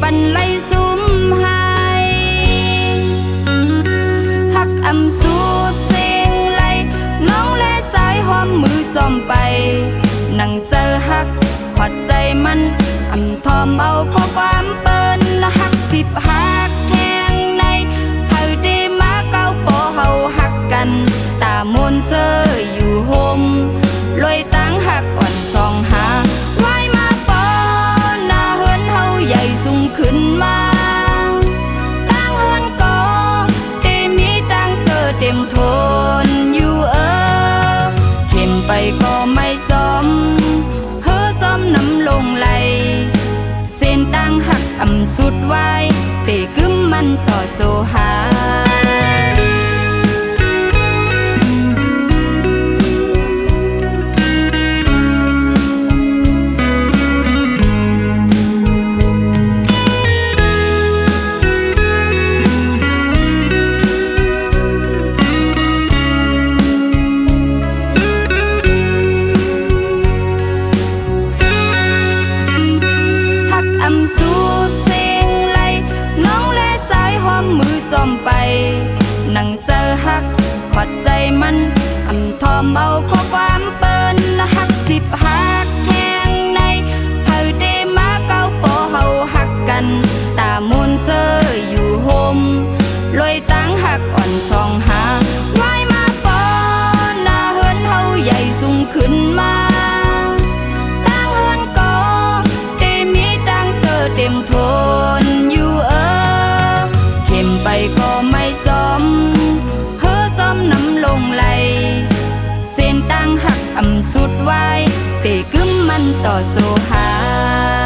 ปันไลซุ้มหายหักอำสูดเสียงไลน้องและสายหอมมือจอมไปนั่งเซอหักขอดใจมันอำทอมเอาข้อความเปิ้นหักสิบหักแทงในเฮาได้มาเก้าปอเฮาหักกันตามนเซออยู่โฮมลอยตั้งหักอ่อนสองหาขึ้นมาตั้งเฮินก็เต็มมีตั้งเสือเต็มทนอยู่เข้มไปก็ไม่ซ้อมเฮอซ้อมน้ำลงไหลเส้นตั้งหักอำสุดไว้เตะกึมมันต่อโซหาสูดเสียงไลน้องและสายหอมมือจอมไปนั่งเซอหักขอดใจมันอำทอมเอาข้อความเปิ้นหักสิบหักแทงในเฮาได้มาเก้าปอเฮาหักกันตามนเซออยู่โฮมลอยตั้งหักอ่อนสองหาไว้มาปอหน้าเฮินเฮาใหญ่สูงขึ้นมาเต็มทนอยู่เข้มไปก็ไม่ซ้อมเฮอซ้อมน้ำลงไหลเส้นตั้งหักอำสุดไว้เตะกึมมันต่อโซหา